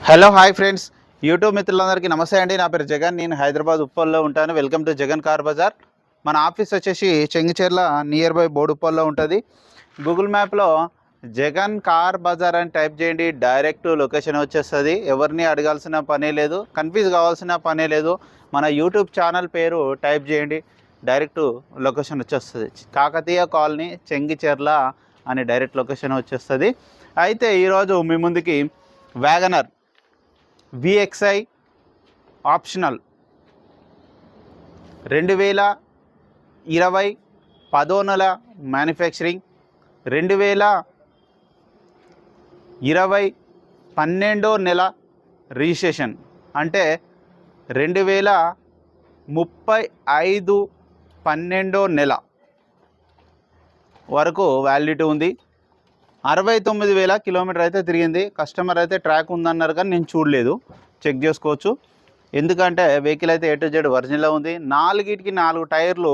Hello hi friends, YouTube మిత్రులందరికీ నమస్తే అండి. నా పేరు జగన్. నేను హైదరాబాద్ ఉప్పల్లో ఉంటాను. Welcome to Jagan car bazaar. మన ఆఫీస్ వచ్చేసి చెంగిచెర్ల నియర్ బై బోడుప్పల్లో ఉంటుంది. గూగుల్ మ్యాప్లో జగన్ కార్ బజార్ అని టైప్ చేయండి, డైరెక్ట్ లొకేషన్ వచ్చేస్తుంది. ఎవరిని అడగాల్సిన పనే లేదు, కన్ఫ్యూజ్ కావాల్సిన పనే లేదు. మన యూట్యూబ్ ఛానల్ పేరు టైప్ చేయండి, డైరెక్ట్ లొకేషన్ వచ్చేస్తుంది. కాకతీయ కాలనీ చెంగిచెర్ల అని డైరెక్ట్ లొకేషన్ వచ్చేస్తుంది. అయితే ఈరోజు మీ ముందుకి వ్యాగనర్ VXI ఆప్షనల్ 2020 10వ నెల మ్యానుఫ్యాక్చరింగ్, 2020 12వ నెల రిజిస్ట్రేషన్, అంటే 2035 12వ నెల వరకు వ్యాలిడిటీ ఉంది. 69,000 కిలోమీటర్ అయితే తిరిగింది. కస్టమర్ అయితే ట్రాక్ ఉందన్నారు కానీ నేను చూడలేదు, చెక్ చేసుకోవచ్చు. ఎందుకంటే వెహికల్ అయితే A to Z ఒరిజినల్ ఉంది. 4 టైర్లు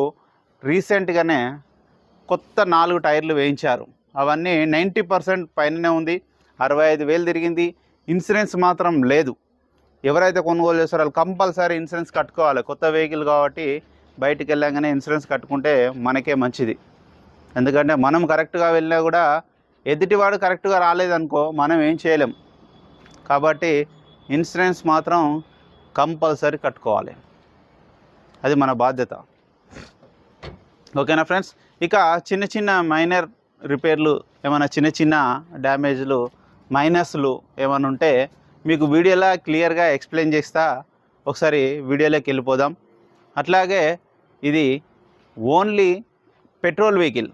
రీసెంట్గానే కొత్త 4 టైర్లు వేయించారు. అవన్నీ 90% పైననే ఉంది. 65,000 తిరిగింది. ఇన్సూరెన్స్ మాత్రం లేదు. ఎవరైతే కొనుగోలు చేస్తారో వాళ్ళు కంపల్సరీ ఇన్సూరెన్స్ కట్టుకోవాలి. కొత్త వెహికల్ కాబట్టి బయటికి వెళ్ళాగానే ఇన్సూరెన్స్ కట్టుకుంటే మనకే మంచిది. ఎందుకంటే మనం కరెక్ట్గా వెళ్ళినా కూడా ఎదుటివాడు కరెక్ట్గా రాలేదనుకో మనం ఏం చేయలేం. కాబట్టి ఇన్సూరెన్స్ మాత్రం కంపల్సరీ కట్టుకోవాలి, అది మన బాధ్యత. ఓకేనా ఫ్రెండ్స్? ఇక చిన్న చిన్న మైనర్ రిపేర్లు, ఏమైనా చిన్న చిన్న డ్యామేజ్లు, మైనస్లు ఏమైనా ఉంటే మీకు వీడియోలో క్లియర్గా ఎక్స్ప్లెయిన్ చేస్తా. ఒకసారి వీడియోలోకి వెళ్ళిపోదాం. అట్లాగే ఇది only petrol vehicle,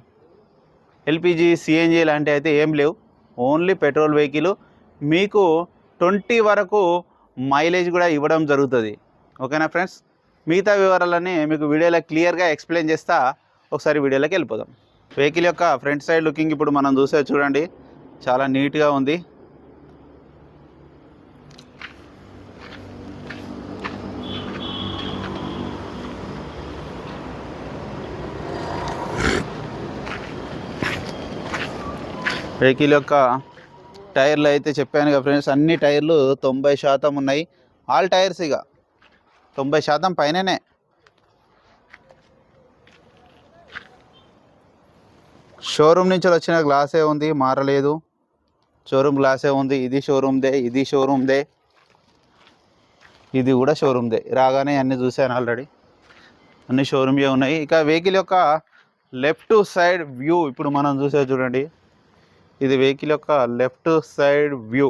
LPG CNG లాంటివి అయితే ఏం లేవు. Only petrol vehicle. మీకు 20 వరకు మైలేజ్ కూడా ఇవ్వడం జరుగుతుంది. ఓకేనా ఫ్రెండ్స్? మిగతా వివరాలన్నీ మీకు వీడియోలో క్లియర్గా ఎక్స్ప్లెయిన్ చేస్తా. ఒకసారి వీడియోలోకి వెళ్ళిపోదాం. వెహికల్ యొక్క ఫ్రంట్ సైడ్ లుకింగ్ ఇప్పుడు మనం చూసే చూడండి, చాలా నీట్గా ఉంది. వెహికల్ యొక్క టైర్లు అయితే చెప్పాను కదా ఫ్రెండ్స్, అన్ని టైర్లు 90% ఉన్నాయి. ఆల్ టైర్స్ ఇక 90% పైననే. షోరూమ్ నుంచి వచ్చిన గ్లాసే ఉంది, మారలేదు. షోరూమ్ గ్లాసే ఉంది. ఇది షోరూమ్దే, ఇది షోరూమ్దే, ఇది కూడా షోరూమ్దే. రాగానే అన్నీ చూశాను ఆల్రెడీ, అన్ని షోరూమ్యే ఉన్నాయి. ఇక వెహికల్ యొక్క లెఫ్ట్ సైడ్ వ్యూ ఇప్పుడు మనం చూసే చూడండి. ఇది వెహికల్ యొక్క లెఫ్ట్ సైడ్ వ్యూ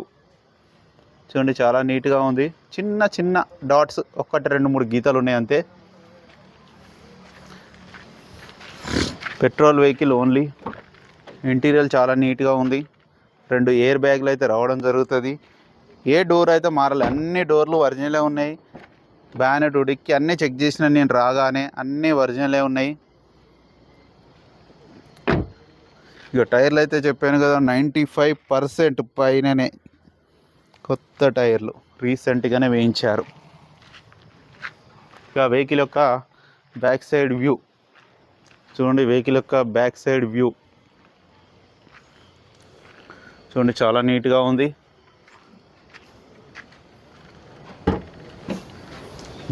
చూడండి, చాలా నీట్గా ఉంది. చిన్న చిన్న డాట్స్, 1-2-3 గీతలు ఉన్నాయి అంతే. Petrol vehicle only. ఇంటీరియర్ చాలా నీట్గా ఉంది. 2 ఎయిర్ బ్యాగ్లు అయితే రావడం జరుగుతుంది. ఏ డోర్ అయితే మారాలి, అన్ని డోర్లు ఒరిజినలే ఉన్నాయి. బ్యానెట్, డిక్కీ అన్నీ చెక్ చేసిన నేను రాగానే, అన్నీ ఒరిజినలే ఉన్నాయి. ఇక టైర్లు అయితే చెప్పాను కదా, 95% పైననే కొత్త టైర్లు రీసెంట్గానే వేయించారు. ఇక వెహికల్ యొక్క బ్యాక్ సైడ్ వ్యూ చూడండి. వెహికల్ యొక్క బ్యాక్ సైడ్ వ్యూ చూడండి, చాలా నీట్గా ఉంది.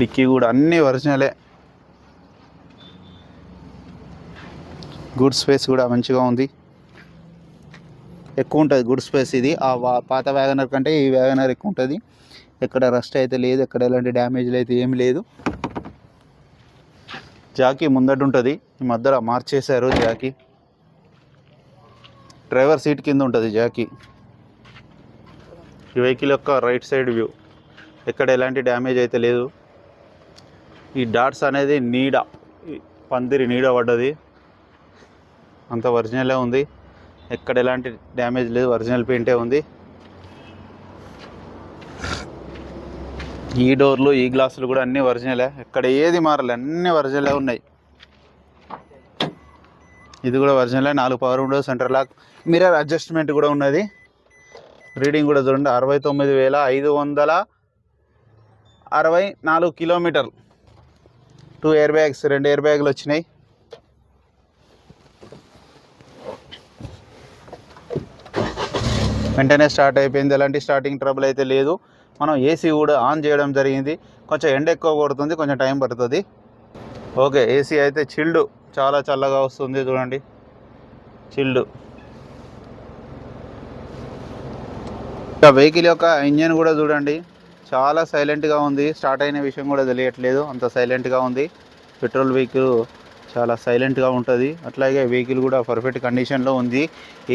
డిక్కీ కూడా అన్నీ ఒరిజినలే. గుడ్ స్పేస్ కూడా మంచిగా ఉంది, ఎక్కువ ఉంటుంది గుడ్ స్పేస్. ఇది ఆ పాత వ్యాగనర్ కంటే ఈ వ్యాగనర్ ఎక్కువ ఉంటుంది. ఎక్కడ రస్ట్ అయితే లేదు, ఎక్కడ ఎలాంటి డ్యామేజ్లు అయితే ఏమి లేదు. జాకీ ముందట ఉంటుంది, ఈ మధ్యలో మార్చేశారు జాకీ. డ్రైవర్ సీట్ కింద ఉంటుంది జాకీ. ఈ వెహికల్ యొక్క రైట్ సైడ్ వ్యూ, ఎక్కడ ఎలాంటి డ్యామేజ్ అయితే లేదు. ఈ డాట్స్ అనేది నీడ, పందిరి నీడ పడ్డది, అంత ఒరిజినలే ఉంది. ఎక్కడ ఎలాంటి డ్యామేజ్ లేదు, ఒరిజినల్ పెయింటే ఉంది. ఈ డోర్లు, ఈ గ్లాసులు కూడా అన్నీ ఒరిజినలే, ఎక్కడ ఏది మారలే, అన్నీ ఒరిజినలే ఉన్నాయి. ఇది కూడా ఒరిజినలే. 4 power windows, centre lock, mirror adjustment కూడా ఉన్నది. రీడింగ్ కూడా చూడండి, 69,564 కిలోమీటర్లు. 2 ఎయిర్ బ్యాగ్స్, 2 ఎయిర్ బ్యాగులు వచ్చినాయి. వెంటనే స్టార్ట్ అయిపోయింది, ఎలాంటి స్టార్టింగ్ ట్రబుల్ అయితే లేదు. మనం ఏసీ కూడా ఆన్ చేయడం జరిగింది. కొంచెం ఎండ ఎక్కువ కొడుతుంది, కొంచెం టైం పడుతుంది. ఓకే, ఏసీ అయితే చిల్డ్, చాలా చల్లగా వస్తుంది చూడండి, చిల్డ్. ఇంకా వెహికల్ యొక్క ఇంజన్ కూడా చూడండి, చాలా సైలెంట్గా ఉంది. స్టార్ట్ అయిన విషయం కూడా తెలియట్లేదు, అంత సైలెంట్గా ఉంది. పెట్రోల్ వెహికల్ చాలా సైలెంట్గా ఉంటుంది. అట్లాగే వెహికల్ కూడా పర్ఫెక్ట్ కండిషన్లో ఉంది.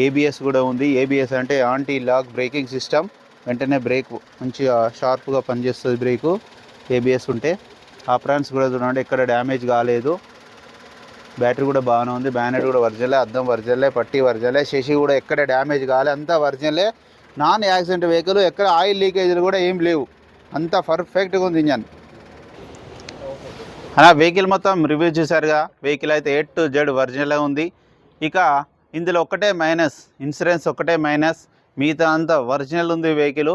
ఏబిఎస్ కూడా ఉంది. ఏబిఎస్ అంటే యాంటీ లాక్ బ్రేకింగ్ సిస్టమ్. వెంటనే బ్రేక్ మంచిగా షార్ప్గా పనిచేస్తుంది బ్రేకు ఏబిఎస్ ఉంటే. ఆప్రాన్స్ కూడా చూడండి, ఎక్కడ డ్యామేజ్ కాలేదు. బ్యాటరీ కూడా బాగానే ఉంది. బ్యానెట్ కూడా ఒరిజినలే, అద్దం ఒరిజినలే, పట్టీ ఒరిజినలే, శశి కూడా ఎక్కడ డ్యామేజ్ కాలే, అంతా ఒరిజినలే. నాన్ యాక్సిడెంట్ వెహికల్, ఎక్కడ ఆయిల్ లీకేజీలు కూడా ఏం లేవు, అంతా పర్ఫెక్ట్గా ఉంది ఇంజన్. అలా వెహికల్ మొత్తం రివ్యూ చూసారుగా. వెహికల్ అయితే A to Z ఒరిజినల్గా ఉంది. ఇక ఇందులో ఒక్కటే మైనస్, ఇన్సూరెన్స్ ఒక్కటే మైనస్, మిగతా అంతా ఒరిజినల్ ఉంది వెహికల్.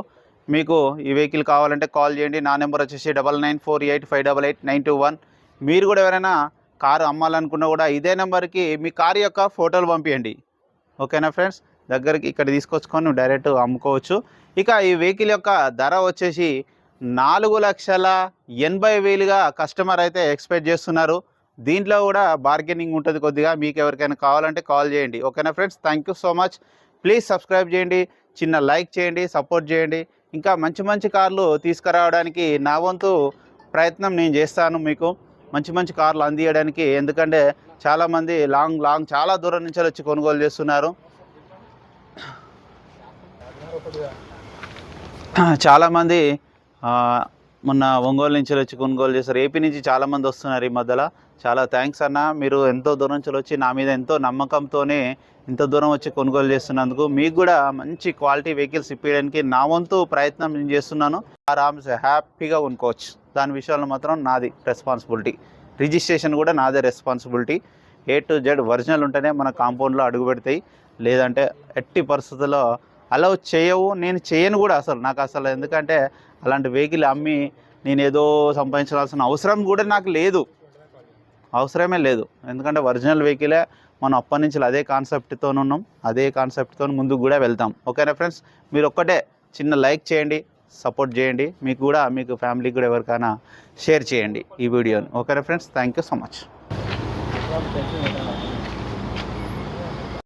మీకు ఈ వెహికల్ కావాలంటే కాల్ చేయండి. నా నెంబర్ వచ్చేసి 9948588921. మీరు కూడా ఎవరైనా కారు అమ్మాలనుకున్నా కూడా ఇదే నెంబర్కి మీ కారు యొక్క ఫోటోలు పంపించండి. ఓకేనా ఫ్రెండ్స్, దగ్గరికి ఇక్కడ తీసుకొచ్చుకొని డైరెక్ట్ అమ్ముకోవచ్చు. ఇక ఈ వెహికల్ యొక్క ధర వచ్చేసి 4,80,000గా కస్టమర్ అయితే ఎక్స్పెక్ట్ చేస్తున్నారు. దీంట్లో కూడా బార్గెనింగ్ ఉంటుంది కొద్దిగా. మీకు ఎవరికైనా కావాలంటే కాల్ చేయండి. ఓకేనా friends, thank you so much. Please subscribe చేయండి, చిన్న లైక్ చేయండి, సపోర్ట్ చేయండి. ఇంకా మంచి మంచి కార్లు తీసుకురావడానికి నా వంతు ప్రయత్నం నేను చేస్తాను, మీకు మంచి మంచి కార్లు అందియడానికి. ఎందుకంటే చాలామంది లాంగ్ చాలా దూరం నుంచి వచ్చి కొనుగోలు చేస్తున్నారు. చాలామంది మొన్న ఒంగోలు నుంచి వచ్చి కొనుగోలు చేస్తారు. ఏపీ నుంచి చాలామంది వస్తున్నారు ఈ మధ్యలో. చాలా థ్యాంక్స్ అన్న, మీరు ఎంతో దూరం నుంచి వచ్చి నా మీద ఎంతో నమ్మకంతోనే ఇంత దూరం వచ్చి కొనుగోలు చేస్తున్నందుకు. మీకు కూడా మంచి క్వాలిటీ వెహికల్స్ ఇప్పించడానికి నా వంతు ప్రయత్నం నేను చేస్తున్నాను. ఆరామ్స్ హ్యాపీగా కొనుక్కోవచ్చు. దాని విషయంలో మాత్రం నాది రెస్పాన్సిబిలిటీ. రిజిస్ట్రేషన్ కూడా నాదే responsibility. A to Z original ఉంటేనే మన కాంపౌండ్లో అడుగు పెడతాయి, లేదంటే ఎట్టి పరిస్థితుల్లో అలౌ చేయవు. నేను చేయను కూడా అసలు. నాకు అసలు ఎందుకంటే అలాంటి వెహికల్ అమ్మి నేను ఏదో సంపాదించాల్సిన అవసరం కూడా నాకు లేదు, అవసరమే లేదు. ఎందుకంటే ఒరిజినల్ వెహికలే మనం అప్పటి నుంచి అదే కాన్సెప్ట్తో ఉన్నాం, అదే కాన్సెప్ట్తో ముందుకు కూడా వెళ్తాం. ఓకేనా ఫ్రెండ్స్, మీరు ఒక్కటే చిన్న లైక్ చేయండి, సపోర్ట్ చేయండి. మీకు కూడా మీకు ఫ్యామిలీకి కూడా ఎవరికైనా షేర్ చేయండి ఈ వీడియోని. ఓకేనా friends, thank you so much.